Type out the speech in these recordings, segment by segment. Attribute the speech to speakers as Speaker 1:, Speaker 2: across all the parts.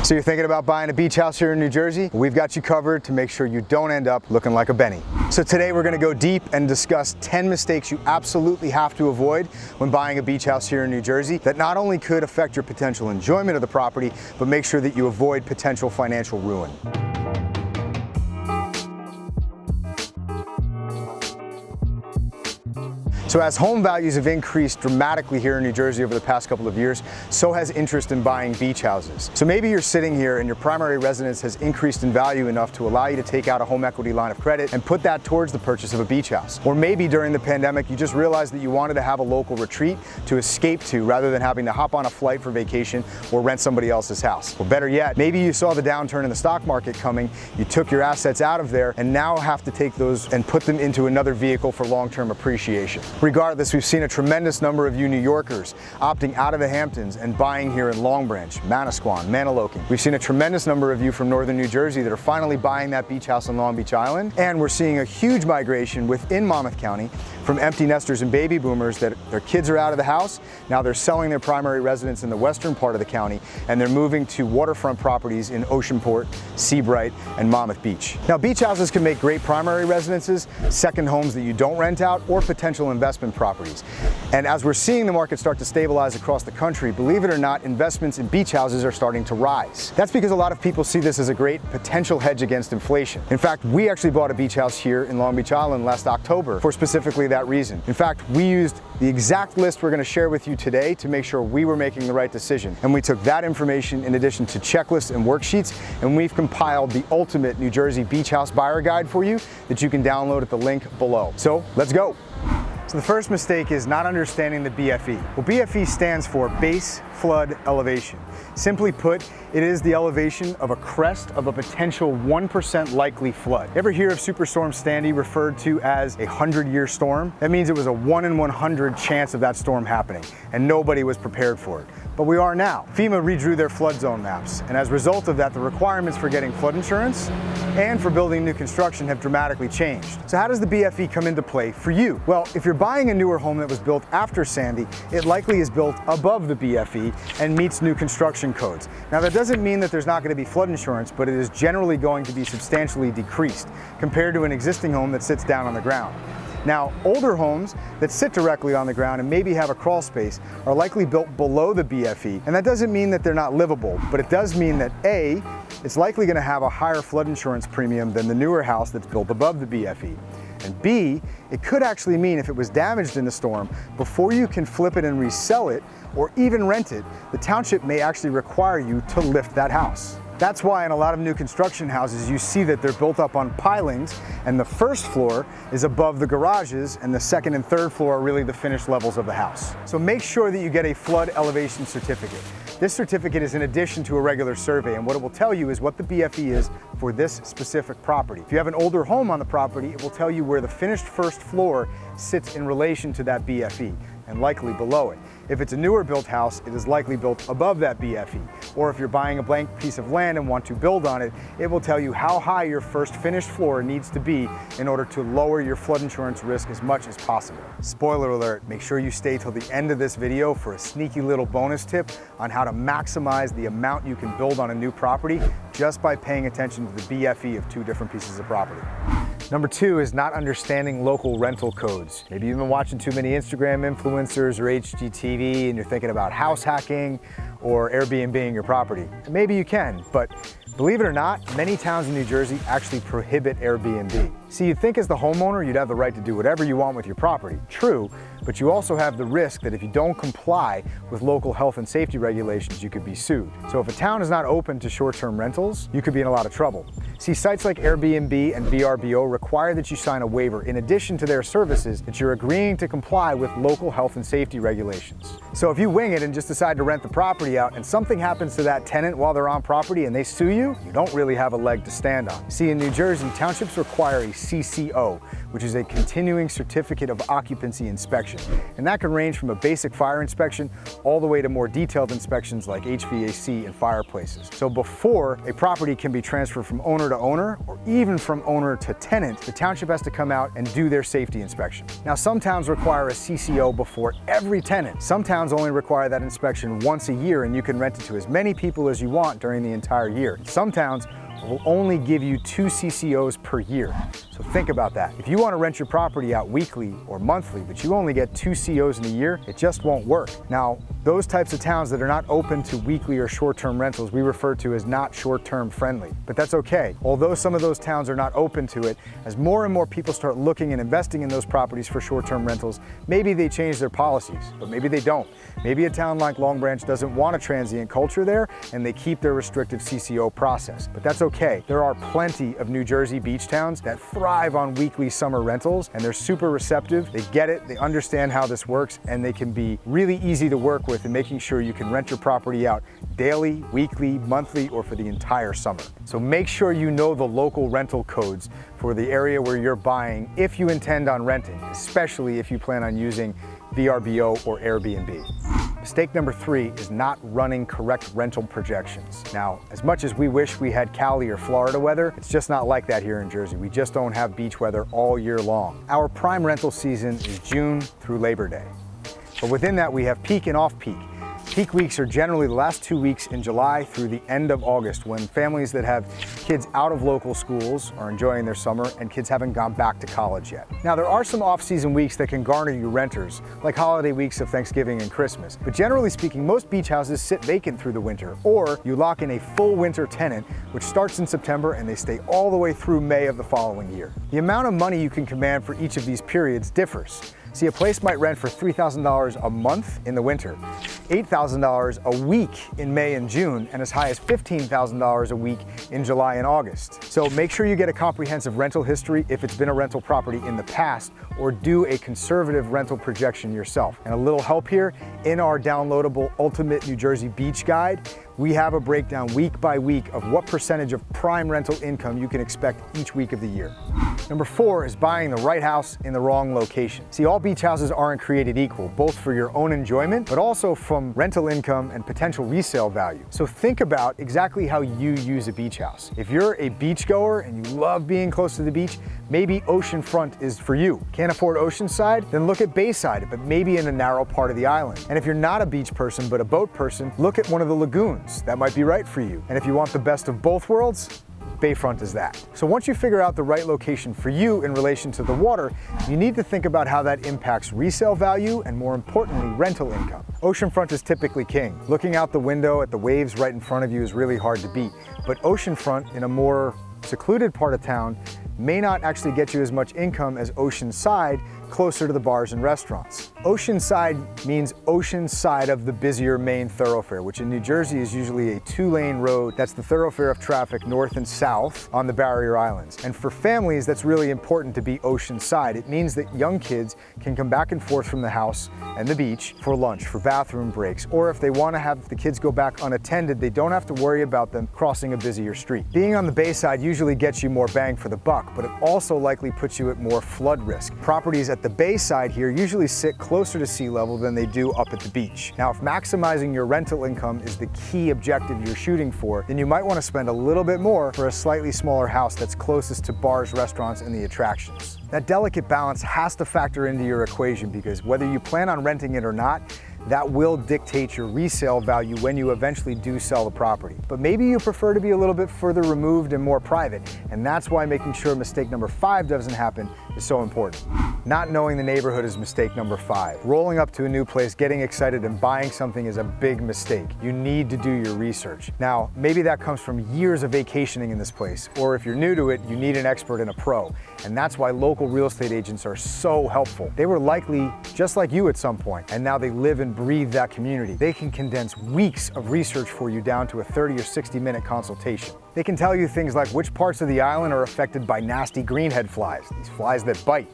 Speaker 1: So you're thinking about buying a beach house here in New Jersey? We've got you covered to make sure you don't end up looking like a Benny. So today we're going to go deep and discuss 10 mistakes you absolutely have to avoid when buying a beach house here in New Jersey that not only could affect your potential enjoyment of the property, but make sure that you avoid potential financial ruin. So as home values have increased dramatically here in New Jersey over the past couple of years, so has interest in buying beach houses. So maybe you're sitting here and your primary residence has increased in value enough to allow you to take out a home equity line of credit and put that towards the purchase of a beach house. Or maybe during the pandemic, you just realized that you wanted to have a local retreat to escape to rather than having to hop on a flight for vacation or rent somebody else's house. Or better yet, maybe you saw the downturn in the stock market coming, you took your assets out of there and now have to take those and put them into another vehicle for long-term appreciation. Regardless, we've seen a tremendous number of you New Yorkers opting out of the Hamptons and buying here in Long Branch, Manasquan, Manahawkin. We've seen a tremendous number of you from northern New Jersey that are finally buying that beach house in Long Beach Island. And we're seeing a huge migration within Monmouth County from empty nesters and baby boomers that their kids are out of the house. Now they're selling their primary residence in the western part of the county and they're moving to waterfront properties in Oceanport, Seabright, and Monmouth Beach. Now beach houses can make great primary residences, second homes that you don't rent out, or potential investment properties. And as we're seeing the market start to stabilize across the country, believe it or not, investments in beach houses are starting to rise. That's because a lot of people see this as a great potential hedge against inflation. In fact, we actually bought a beach house here in Long Beach Island last October for specifically that reason. In fact, we used the exact list we're going to share with you today to make sure we were making the right decision. And we took that information in addition to checklists and worksheets, and we've compiled the ultimate New Jersey beach house buyer guide for you that you can download at the link below. So let's go. So the first mistake is not understanding the BFE. Well, BFE stands for base flood elevation. Simply put, it is the elevation of a crest of a potential 1% likely flood. Ever hear of Superstorm Sandy referred to as a 100-year storm? That means it was a 1 in 100 chance of that storm happening, and nobody was prepared for it. But we are now. FEMA redrew their flood zone maps, and as a result of that, the requirements for getting flood insurance and for building new construction have dramatically changed. So how does the BFE come into play for you? Well, if you're buying a newer home that was built after Sandy, it likely is built above the BFE and meets new construction codes. Now that doesn't mean that there's not going to be flood insurance, but it is generally going to be substantially decreased compared to an existing home that sits down on the ground. Now, older homes that sit directly on the ground and maybe have a crawl space are likely built below the BFE, and that doesn't mean that they're not livable, but it does mean that A, it's likely going to have a higher flood insurance premium than the newer house that's built above the BFE. And B, it could actually mean if it was damaged in the storm, before you can flip it and resell it or even rent it, the township may actually require you to lift that house. That's why in a lot of new construction houses you see that they're built up on pilings and the first floor is above the garages and the second and third floor are really the finished levels of the house. So make sure that you get a flood elevation certificate. This certificate is in addition to a regular survey, and what it will tell you is what the BFE is for this specific property. If you have an older home on the property, it will tell you where the finished first floor sits in relation to that BFE, and likely below it. If it's a newer built house, it is likely built above that BFE. Or if you're buying a blank piece of land and want to build on it, it will tell you how high your first finished floor needs to be in order to lower your flood insurance risk as much as possible. Spoiler alert, make sure you stay till the end of this video for a sneaky little bonus tip on how to maximize the amount you can build on a new property just by paying attention to the BFE of two different pieces of property. Number 2 is not understanding local rental codes. Maybe you've been watching too many Instagram influencers or HGTV and you're thinking about house hacking or Airbnb-ing your property. And maybe you can, but believe it or not, many towns in New Jersey actually prohibit Airbnb. See, you'd think as the homeowner you'd have the right to do whatever you want with your property. True, but you also have the risk that if you don't comply with local health and safety regulations, you could be sued. So if a town is not open to short-term rentals, you could be in a lot of trouble. See, sites like Airbnb and VRBO require that you sign a waiver in addition to their services that you're agreeing to comply with local health and safety regulations. So if you wing it and just decide to rent the property out and something happens to that tenant while they're on property and they sue you, you don't really have a leg to stand on. See, in New Jersey, townships require a CCO, which is a continuing certificate of occupancy inspection. And that can range from a basic fire inspection all the way to more detailed inspections like HVAC and fireplaces. So before a property can be transferred from owner owner to owner, or even from owner to tenant, the township has to come out and do their safety inspection. Now, some towns require a CCO before every tenant. Some towns only require that inspection once a year, and you can rent it to as many people as you want during the entire year. Some towns will only give you 2 CCOs per year. So think about that. If you want to rent your property out weekly or monthly, but you only get 2 COs in a year, it just won't work. Now, those types of towns that are not open to weekly or short-term rentals, we refer to as not short-term friendly. But that's okay. Although some of those towns are not open to it, as more and more people start looking and investing in those properties for short-term rentals, maybe they change their policies, but maybe they don't. Maybe a town like Long Branch doesn't want a transient culture there, and they keep their restrictive CCO process. But that's okay. There are plenty of New Jersey beach towns that thrive on weekly summer rentals, and they're super receptive. They get it, they understand how this works, and they can be really easy to work with in making sure you can rent your property out daily, weekly, monthly, or for the entire summer. So make sure you know the local rental codes for the area where you're buying if you intend on renting, especially if you plan on using VRBO or Airbnb. Mistake number 3 is not running correct rental projections. Now, as much as we wish we had Cali or Florida weather, it's just not like that here in Jersey. We just don't have beach weather all year long. Our prime rental season is June through Labor Day. But within that, we have peak and off-peak. Peak weeks are generally the last 2 weeks in July through the end of August, when families that have kids out of local schools are enjoying their summer and kids haven't gone back to college yet. Now, there are some off-season weeks that can garner you renters, like holiday weeks of Thanksgiving and Christmas. But generally speaking, most beach houses sit vacant through the winter, or you lock in a full winter tenant, which starts in September and they stay all the way through May of the following year. The amount of money you can command for each of these periods differs. See, a place might rent for $3,000 a month in the winter, $8,000 a week in May and June, and as high as $15,000 a week in July and August. So make sure you get a comprehensive rental history if it's been a rental property in the past, or do a conservative rental projection yourself. And a little help here, in our downloadable Ultimate New Jersey Beach Guide, we have a breakdown week by week of what percentage of prime rental income you can expect each week of the year. Number 4 is buying the right house in the wrong location. See, all beach houses aren't created equal, both for your own enjoyment, but also from rental income and potential resale value. So think about exactly how you use a beach house. If you're a beachgoer and you love being close to the beach, maybe oceanfront is for you. Can't afford oceanside? Then look at Bayside, but maybe in a narrow part of the island. And if you're not a beach person, but a boat person, look at one of the lagoons. That might be right for you. And if you want the best of both worlds, Bayfront is that. So once you figure out the right location for you in relation to the water, you need to think about how that impacts resale value and, more importantly, rental income. Oceanfront is typically king. Looking out the window at the waves right in front of you is really hard to beat. But oceanfront in a more secluded part of town may not actually get you as much income as oceanside, closer to the bars and restaurants. Oceanside means ocean side of the busier main thoroughfare, which in New Jersey is usually a 2-lane road. That's the thoroughfare of traffic north and south on the Barrier Islands. And for families, that's really important to be oceanside. It means that young kids can come back and forth from the house and the beach for lunch, for bathroom breaks, or if they want to have the kids go back unattended, they don't have to worry about them crossing a busier street. Being on the Bayside usually gets you more bang for the buck, but it also likely puts you at more flood risk. Properties at the Bayside here usually sit closer to sea level than they do up at the beach. Now, if maximizing your rental income is the key objective you're shooting for, then you might want to spend a little bit more for a slightly smaller house that's closest to bars, restaurants, and the attractions. That delicate balance has to factor into your equation, because whether you plan on renting it or not, that will dictate your resale value when you eventually do sell the property. But maybe you prefer to be a little bit further removed and more private, and that's why making sure mistake number 5 doesn't happen is so important. Not knowing the neighborhood is mistake number 5. Rolling up to a new place, getting excited and buying something is a big mistake. You need to do your research. Now, maybe that comes from years of vacationing in this place, or if you're new to it, you need an expert and a pro. And that's why local real estate agents are so helpful. They were likely just like you at some point, and now they live and breathe that community. They can condense weeks of research for you down to a 30 or 60-minute consultation. They can tell you things like which parts of the island are affected by nasty greenhead flies, these flies that bite,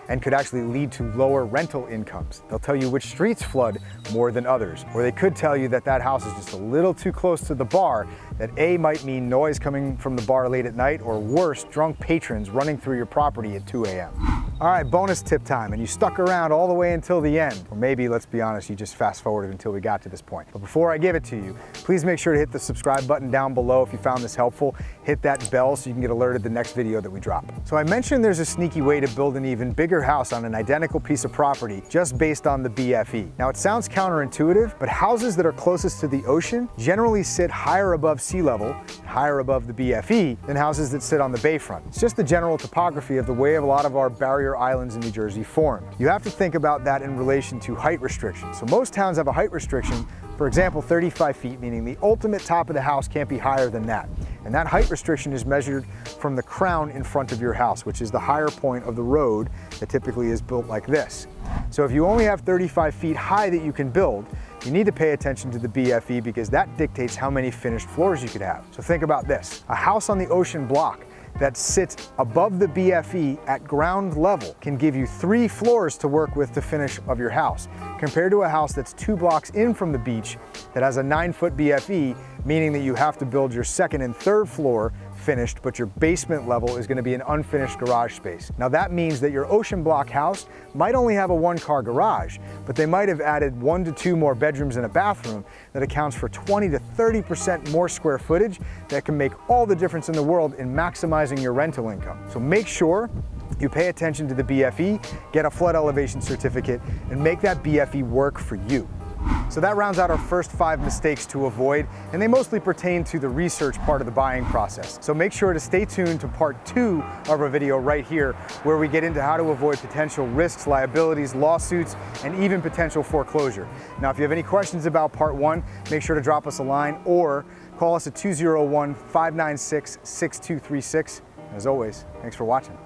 Speaker 1: and could actually lead to lower rental incomes. They'll tell you which streets flood more than others, or they could tell you that that house is just a little too close to the bar, that A, might mean noise coming from the bar late at night, or worse, drunk patrons running through your property at 2 a.m. All right, bonus tip time, and you stuck around all the way until the end. Or maybe, let's be honest, you just fast forwarded until we got to this point. But before I give it to you, please make sure to hit the subscribe button down below if you found this helpful. Hit that bell so you can get alerted the next video that we drop. So I mentioned there's a sneaky way to build an even bigger house on an identical piece of property just based on the BFE. Now it sounds counterintuitive, but houses that are closest to the ocean generally sit higher above sea level, higher above the BFE, than houses that sit on the bayfront. It's just the general topography of the way a lot of our barrier islands in New Jersey formed. You have to think about that in relation to height restrictions. So most towns have a height restriction, for example, 35 feet, meaning the ultimate top of the house can't be higher than that. And that height restriction is measured from the crown in front of your house, which is the higher point of the road that typically is built like this. So if you only have 35 feet high that you can build, you need to pay attention to the BFE because that dictates how many finished floors you could have. So think about this. A house on the ocean block that sits above the BFE at ground level can give you 3 floors to work with to finish of your house, compared to a house that's 2 blocks in from the beach that has a 9-foot BFE, meaning that you have to build your 2nd and 3rd floor finished, but your basement level is going to be an unfinished garage space. Now that means that your ocean block house might only have a 1-car garage, but they might have added 1 to 2 more bedrooms and a bathroom that accounts for 20 to 30% more square footage that can make all the difference in the world in maximizing your rental income. So make sure you pay attention to the BFE, get a flood elevation certificate, and make that BFE work for you. So that rounds out our first 5 mistakes to avoid, and they mostly pertain to the research part of the buying process. So make sure to stay tuned to part 2 of our video right here, where we get into how to avoid potential risks, liabilities, lawsuits, and even potential foreclosure. Now, if you have any questions about part 1, make sure to drop us a line or call us at 201-596-6236. As always, thanks for watching.